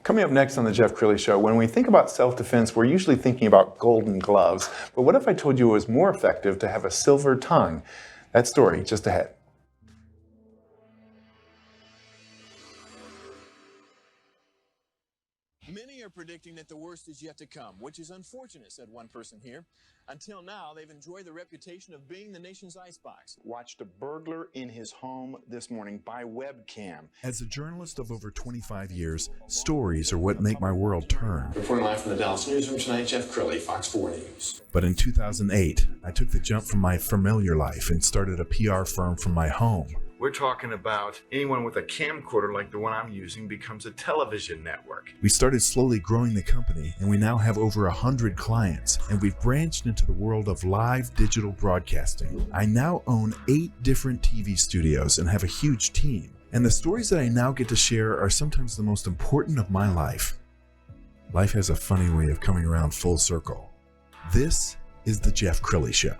Coming up next on the Jeff Crilley Show, when we think about self-defense, we're usually thinking about golden gloves. But what if I told you it was more effective to have a silver tongue? That story just ahead. Many are predicting that the worst is yet to come, which is unfortunate, said one person here. Until now, they've enjoyed the reputation of being the nation's icebox. Watched a burglar in his home this morning by webcam. As a journalist of over 25 years, stories are what make my world turn. Reporting live from the Dallas newsroom tonight, Jeff Crilley, Fox 4 News. But in 2008, I took the jump from my familiar life and started a PR firm from my home. We're talking about anyone with a camcorder like the one I'm using becomes a television network. We started slowly growing the company, and we now have over 100 clients, and we've branched into the world of live digital broadcasting. I now own 8 different TV studios and have a huge team. And the stories that I now get to share are sometimes the most important of my life. Life has a funny way of coming around full circle. This is the Jeff Crilley Show.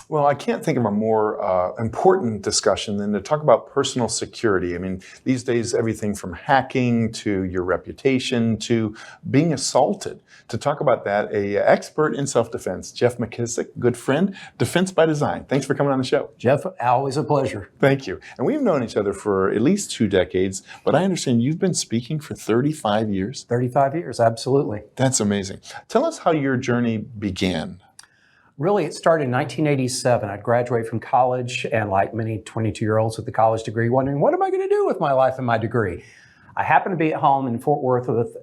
Well, I can't think of a more important discussion than to talk about personal security. I mean, these days, everything from hacking to your reputation to being assaulted. To talk about that, an expert in self-defense, Jeff McKissack, good friend, Defense by Design. Thanks for coming on the show. Jeff, always a pleasure. Thank you. And we've known each other for at least 2 decades, but I understand you've been speaking for 35 years. 35 years, absolutely. That's amazing. Tell us how your journey began. Really, it started in 1987. I'd graduated from college, and like many 22-year-olds with a college degree, wondering, what am I going to do with my life and my degree? I happened to be at home in Fort Worth with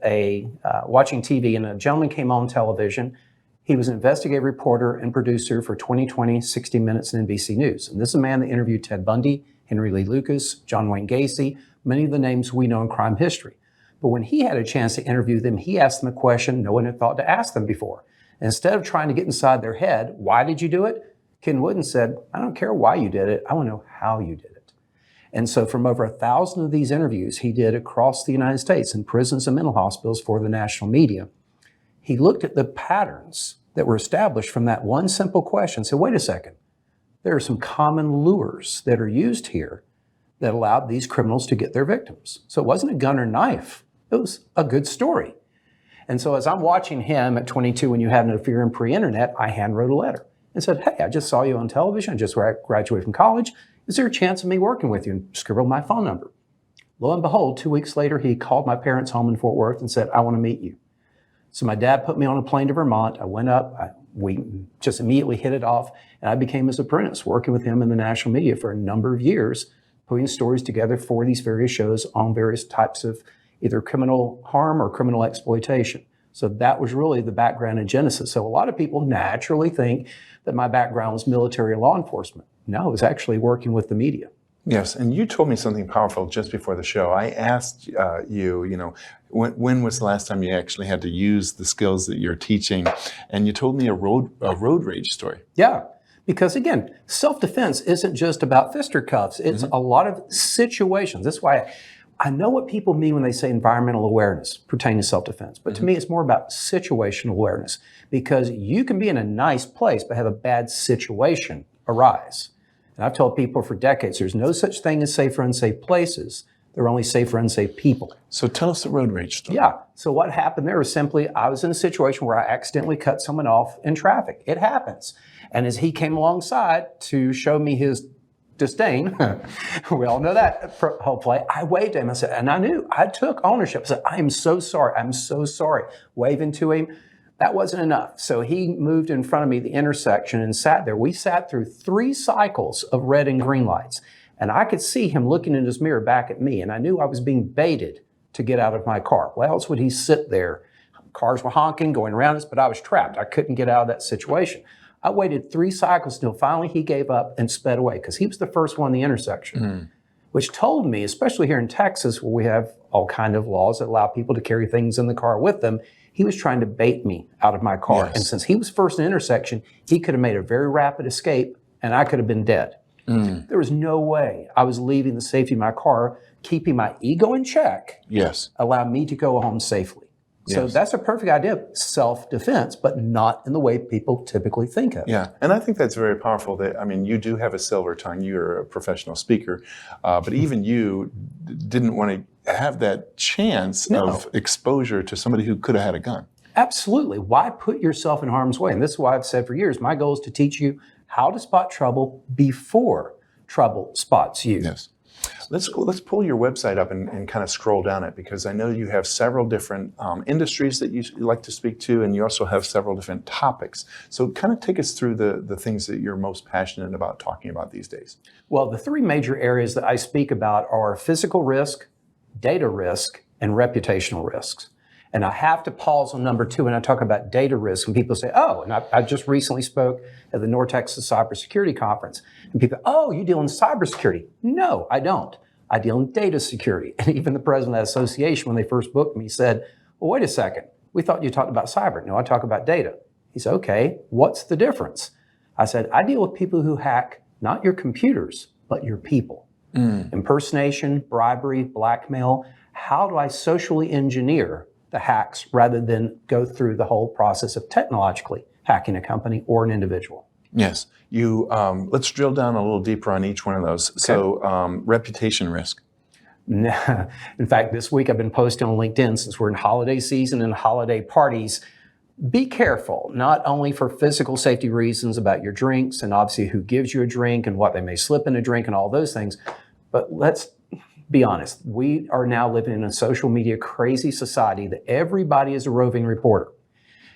watching TV, and a gentleman came on television. He was an investigative reporter and producer for 2020, 60 Minutes, and NBC News. And this is a man that interviewed Ted Bundy, Henry Lee Lucas, John Wayne Gacy, many of the names we know in crime history. But when he had a chance to interview them, he asked them a question no one had thought to ask them before. Instead of trying to get inside their head, why did you do it? Ken Wooden said, I don't care why you did it. I want to know how you did it. And so from over 1,000 of these interviews he did across the United States in prisons and mental hospitals for the national media, he looked at the patterns that were established from that one simple question and said, wait a second, there are some common lures that are used here that allowed these criminals to get their victims. So it wasn't a gun or knife. It was a good story. And so as I'm watching him at 22, when you have no fear in pre-internet, I handwrote a letter and said, hey, I just saw you on television. I just graduated from college. Is there a chance of me working with you? And scribbled my phone number. Lo and behold, 2 weeks later, he called my parents' home in Fort Worth and said, I want to meet you. So my dad put me on a plane to Vermont. I went up. We just immediately hit it off. And I became his apprentice, working with him in the national media for a number of years, putting stories together for these various shows on various types of either criminal harm or criminal exploitation. So that was really the background and genesis. So a lot of people naturally think that my background was military or law enforcement. No, it was actually working with the media. Yes, and you told me something powerful just before the show. I asked you, when was the last time you actually had to use the skills that you're teaching? And you told me a road rage story. Yeah. Because again, self-defense isn't just about fisticuffs. It's a lot of situations. That's why I know what people mean when they say environmental awareness pertaining to self-defense. But to me, it's more about situational awareness, because you can be in a nice place but have a bad situation arise. And I've told people for decades, there's no such thing as safe or unsafe places. There are only safe or unsafe people. So tell us the road rage story. Yeah. So what happened there was simply, I was in a situation where I accidentally cut someone off in traffic. It happens. And as he came alongside to show me his disdain, we all know that whole play, I waved at him. I said, and I knew, I took ownership. I said, I am so sorry. I'm so sorry. Waving to him. That wasn't enough. So he moved in front of me, the intersection, and sat there. We sat through 3 cycles of red and green lights. And I could see him looking in his mirror back at me. And I knew I was being baited to get out of my car. Why else would he sit there? Cars were honking, going around us, but I was trapped. I couldn't get out of that situation. I waited 3 cycles until finally he gave up and sped away, because he was the first one in the intersection, which told me, especially here in Texas, where we have all kind of laws that allow people to carry things in the car with them, he was trying to bait me out of my car. Yes. And since he was first in the intersection, he could have made a very rapid escape, and I could have been dead. There was no way I was leaving the safety of my car, keeping my ego in check, yes, allow me to go home safely. So Yes. that's a perfect idea of self-defense, but not in the way people typically think of it. Yeah, and I think that's very powerful. That I mean, you do have a silver tongue. You're a professional speaker, but even you didn't want to have that chance of exposure to somebody who could have had a gun. Absolutely. Why put yourself in harm's way? And this is why I've said for years, my goal is to teach you how to spot trouble before trouble spots you. Yes. Let's pull your website up and kind of scroll down it, because I know you have several different industries that you like to speak to, and you also have several different topics. So kind of take us through the things that you're most passionate about talking about these days. Well, the three major areas that I speak about are physical risk, data risk, and reputational risks. And I have to pause on number two when I talk about data risk. And people say, oh, and I just recently spoke at the North Texas Cybersecurity Conference. And people, oh, you deal in cybersecurity. No, I don't. I deal in data security. And even the president of the association, when they first booked me, said, well, wait a second. We thought you talked about cyber. No, I talk about data. He said, okay, what's the difference? I said, I deal with people who hack not your computers, but your people. Impersonation, bribery, blackmail. How do I socially engineer the hacks rather than go through the whole process of technologically hacking a company or an individual? Yes. You let's drill down a little deeper on each one of those. Okay. So reputation risk. In fact, this week I've been posting on LinkedIn, since we're in holiday season and holiday parties. Be careful, not only for physical safety reasons about your drinks and obviously who gives you a drink and what they may slip in a drink and all those things, but let's be honest. We are now living in a social media crazy society that everybody is a roving reporter.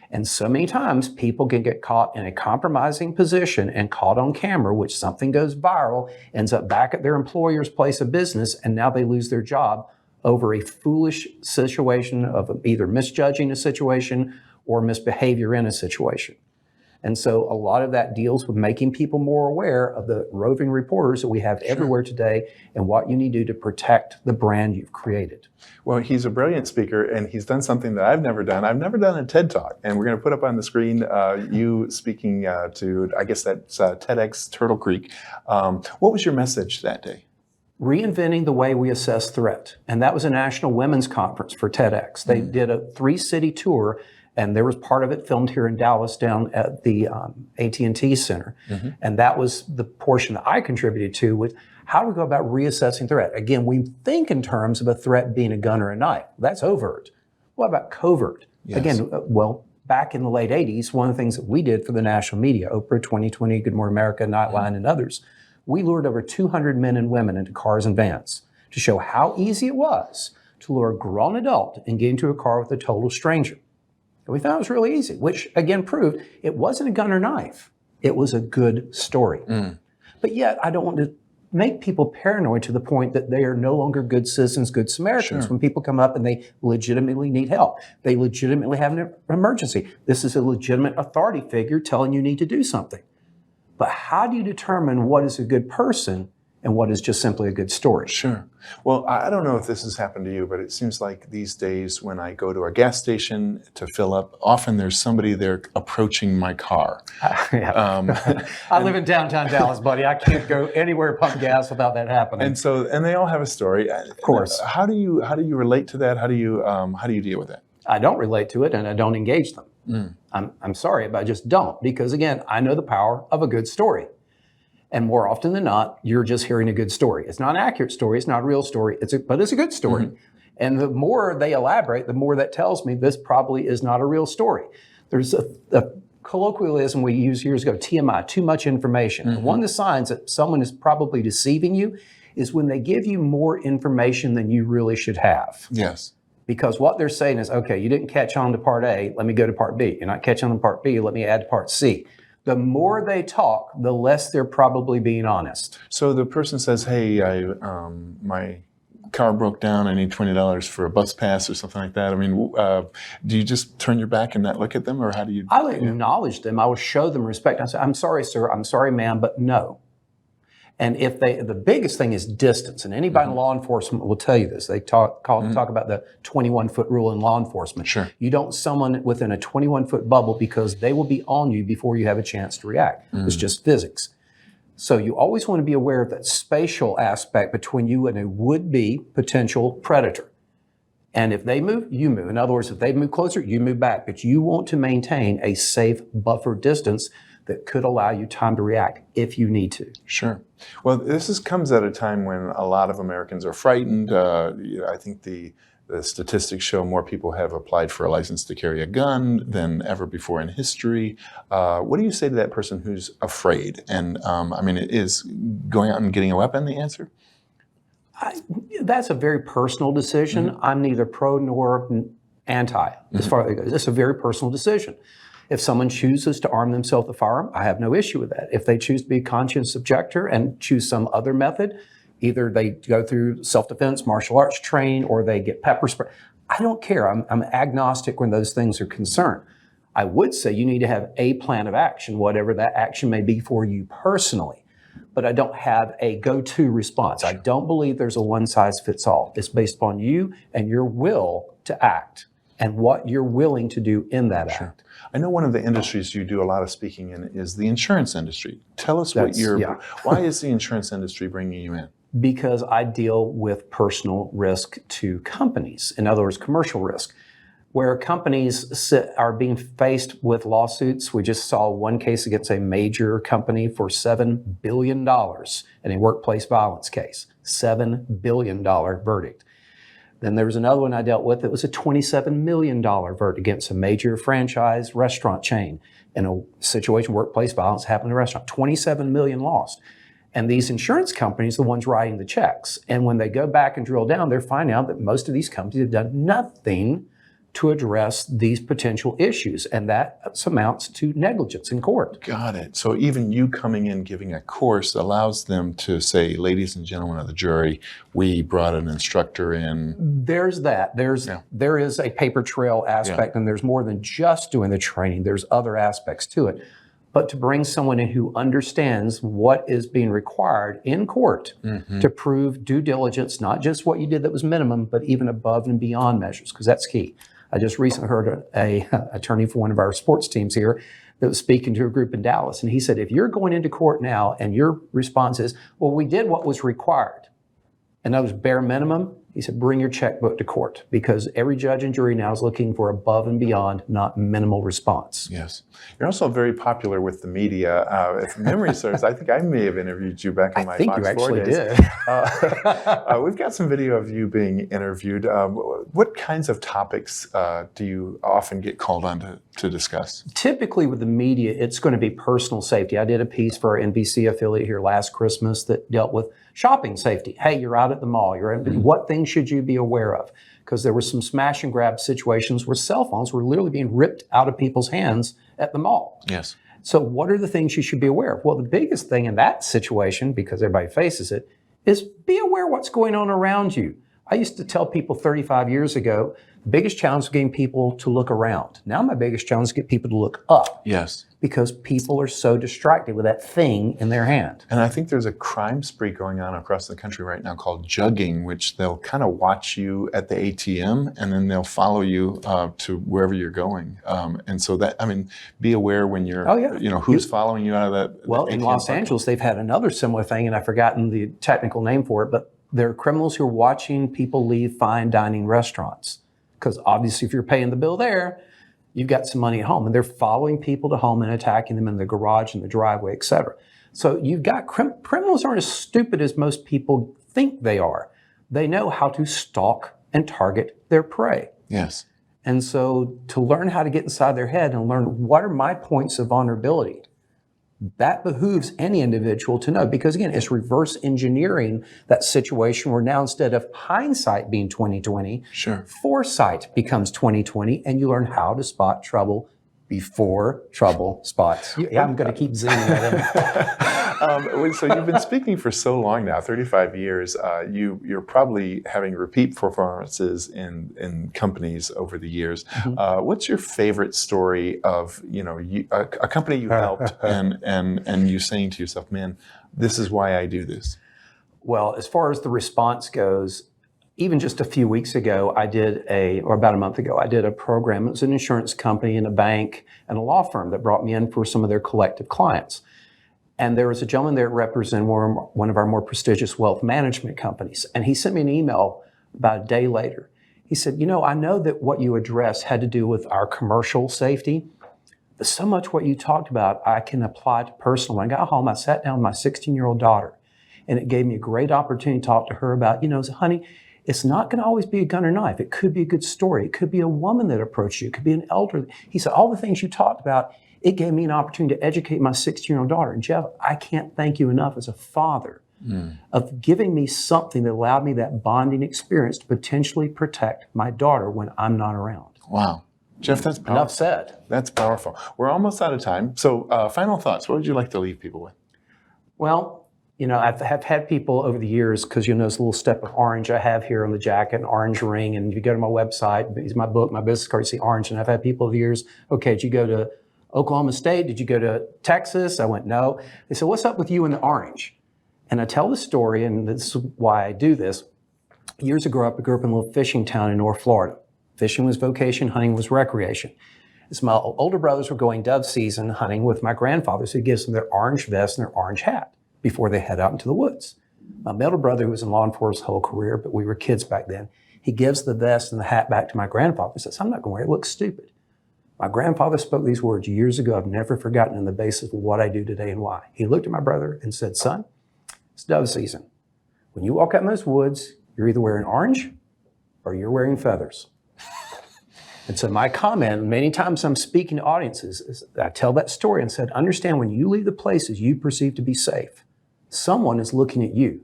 And so many times people can get caught in a compromising position and caught on camera, which something goes viral, ends up back at their employer's place of business, and now they lose their job over a foolish situation of either misjudging a situation or misbehavior in a situation. And so a lot of that deals with making people more aware of the roving reporters that we have everywhere today and what you need to do to protect the brand you've created. Well, he's a brilliant speaker, and he's done something that I've never done. I've never done a TED Talk, and we're going to put up on the screen you speaking to, I guess that's TEDx Turtle Creek. What was your message that day? Reinventing the way we assess threat. And that was a national women's conference for TEDx. They did a 3-city tour, and there was part of it filmed here in Dallas down at the AT&T Center. And that was the portion that I contributed to with how do we go about reassessing threat? Again, we think in terms of a threat being a gun or a knife. That's overt. What about covert? Yes. Again, well, back in the late 80s, one of the things that we did for the national media, Oprah, 2020, Good Morning America, Nightline, and others, we lured over 200 men and women into cars and vans to show how easy it was to lure a grown adult and get into a car with a total stranger. And we thought it was really easy, which again proved it wasn't a gun or knife. It was a good story. But yet I don't want to make people paranoid to the point that they are no longer good citizens, good Samaritans. When people come up and they legitimately need help, they legitimately have an emergency. This is a legitimate authority figure telling you need to do something. But how do you determine what is a good person and what is just simply a good story? Sure. Well, I don't know if this has happened to you, but it seems like these days when I go to a gas station to fill up, often there's somebody there approaching my car. I live in downtown Dallas, buddy. I can't go anywhere pump gas without that happening. And they all have a story. Of course. How do you relate to that? How do you deal with that? I don't relate to it, and I don't engage them. I'm sorry, but I just don't, because again, I know the power of a good story. And more often than not, you're just hearing a good story. It's not an accurate story. It's not a real story. But it's a good story. And the more they elaborate, the more that tells me this probably is not a real story. There's a colloquialism we used years ago, TMI, too much information. And one of the signs that someone is probably deceiving you is when they give you more information than you really should have. Yes. Because what they're saying is, okay, you didn't catch on to part A, let me go to part B. You're not catching on to part B, let me add to part C. The more they talk, the less they're probably being honest. So the person says, hey, my car broke down, I need $20 for a bus pass or something like that. I mean, do you just turn your back and not look at them, or how do you? I would acknowledge them. I will show them respect. I say, I'm sorry, sir. I'm sorry, ma'am, but no. And if the biggest thing is distance, and anybody in law enforcement will tell you this. They talk about the 21-foot rule in law enforcement. Sure. You don't someone within a 21-foot bubble because they will be on you before you have a chance to react. It's just physics. So you always want to be aware of that spatial aspect between you and a would-be potential predator. And if they move, you move. In other words, if they move closer, you move back. But you want to maintain a safe buffer distance that could allow you time to react if you need to. Sure. Well, comes at a time when a lot of Americans are frightened. I think the statistics show more people have applied for a license to carry a gun than ever before in history. What do you say to that person who's afraid? And is going out and getting a weapon the answer? That's a very personal decision. Mm-hmm. I'm neither pro nor anti as far as it goes. It's a very personal decision. If someone chooses to arm themselves with a firearm, I have no issue with that. If they choose to be a conscientious objector and choose some other method, either they go through self-defense, martial arts training, or they get pepper spray, I don't care. I'm agnostic when those things are concerned. I would say you need to have a plan of action, whatever that action may be for you personally. But I don't have a go-to response. I don't believe there's a one-size-fits-all. It's based upon you and your will to act and what you're willing to do in that act. I know one of the industries you do a lot of speaking in is the insurance industry. Tell us why is the insurance industry bringing you in? Because I deal with personal risk to companies. In other words, commercial risk. Where companies are being faced with lawsuits. We just saw one case against a major company for $7 billion in a workplace violence case. $7 billion verdict. Then there was another one I dealt with. It was a $27 million verdict against a major franchise restaurant chain in a situation workplace violence happened in a restaurant. $27 million lost. And these insurance companies are the ones writing the checks. And when they go back and drill down, they're finding out that most of these companies have done nothing to address these potential issues. And that amounts to negligence in court. Got it. So even you coming in giving a course allows them to say, ladies and gentlemen of the jury, we brought an instructor in. There's that. There is a paper trail aspect, and there's more than just doing the training. There's other aspects to it. But to bring someone in who understands what is being required in court to prove due diligence, not just what you did that was minimum, but even above and beyond measures, because that's key. I just recently heard a attorney for one of our sports teams here that was speaking to a group in Dallas. And he said, if you're going into court now and your response is, well, we did what was required, and that was bare minimum, he said, bring your checkbook to court, because every judge and jury now is looking for above and beyond, not minimal response. Yes. You're also very popular with the media. If memory serves, I think I may have interviewed you back in my Fox 4 days. I think you actually did. We've got some video of you being interviewed. What kinds of topics do you often get called on to discuss? Typically with the media, it's going to be personal safety. I did a piece for our NBC affiliate here last Christmas that dealt with shopping safety. Hey, you're out at the mall. What things should you be aware of? Because there were some smash and grab situations where cell phones were literally being ripped out of people's hands at the mall. Yes. So what are the things you should be aware of? Well, the biggest thing in that situation, because everybody faces it, is be aware what's going on around you. I used to tell people 35 years ago, the biggest challenge is getting people to look around. Now my biggest challenge is to get people to look up. Yes. Because people are so distracted with that thing in their hand. And I think there's a crime spree going on across the country right now called jugging, which they'll kind of watch you at the ATM and then they'll follow you to wherever you're going. And so that, be aware when you're, who's following you out of that. Well, in Los Angeles, they've had another similar thing, and I've forgotten the technical name for it, but there are criminals who are watching people leave fine dining restaurants. Because obviously if you're paying the bill there, you've got some money at home, and they're following people to home and attacking them in the garage and the driveway, et cetera. So you've got criminals aren't as stupid as most people think they are. They know how to stalk and target their prey. Yes. And so to learn how to get inside their head and learn what are my points of vulnerability, that behooves any individual to know, because again, it's reverse engineering that situation where now instead of hindsight being 20/20, foresight becomes 20/20, and you learn how to spot trouble before trouble spots. Yeah, I'm going to keep zooming at him. So you've been speaking for so long now, 35 years. You're probably having repeat performances in companies over the years. What's your favorite story of a company you helped and you saying to yourself, man, this is why I do this? Well, as far as the response goes, even just a few weeks ago, about a month ago, I did a program. It was an insurance company and a bank and a law firm that brought me in for some of their collective clients. And there was a gentleman there representing one of our more prestigious wealth management companies. And he sent me an email about a day later. He said, I know that what you addressed had to do with our commercial safety, but so much what you talked about, I can apply to personal. When I got home, I sat down with my 16-year-old daughter, and it gave me a great opportunity to talk to her about, honey, it's not going to always be a gun or knife. It could be a good story. It could be a woman that approached you. It could be an elder. He said, all the things you talked about, it gave me an opportunity to educate my 16-year-old daughter. And Jeff, I can't thank you enough as a father of giving me something that allowed me that bonding experience to potentially protect my daughter when I'm not around. Wow. Jeff, that's powerful. Enough said. That's powerful. We're almost out of time. So final thoughts. What would you like to leave people with? Well, I've had people over the years, because this little step of orange I have here on the jacket, an orange ring, and if you go to my website, it's my book, my business card, you see orange, and I've had people over the years, okay, did you go to Oklahoma State? Did you go to Texas? I went, no. They said, what's up with you and the orange? And I tell the story, and this is why I do this. Years ago, I grew up in a little fishing town in North Florida. Fishing was vocation, hunting was recreation. As my older brothers were going dove season hunting with my grandfather, so he gives them their orange vest and their orange hat before they head out into the woods. My middle brother, who was in law enforcement his whole career, but we were kids back then, he gives the vest and the hat back to my grandfather and says, I'm not going to wear it, it looks stupid. My grandfather spoke these words years ago. I've never forgotten on the basis of what I do today and why. He looked at my brother and said, son, it's dove season. When you walk out in those woods, you're either wearing orange or you're wearing feathers. And so my comment, many times I'm speaking to audiences, is I tell that story and said, understand when you leave the places you perceive to be safe, someone is looking at you.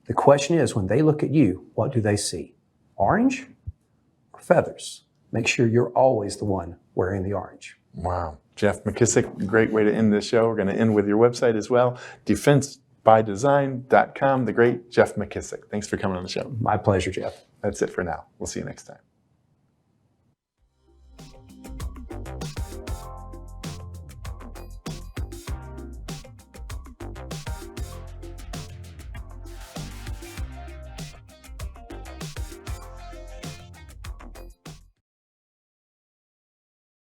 The question is, when they look at you, what do they see? Orange or feathers? Make sure you're always the one wearing the orange. Wow. Jeff McKissack, great way to end this show. We're going to end with your website as well, defensebydesign.com, the great Jeff McKissack. Thanks for coming on the show. My pleasure, Jeff. That's it for now. We'll see you next time.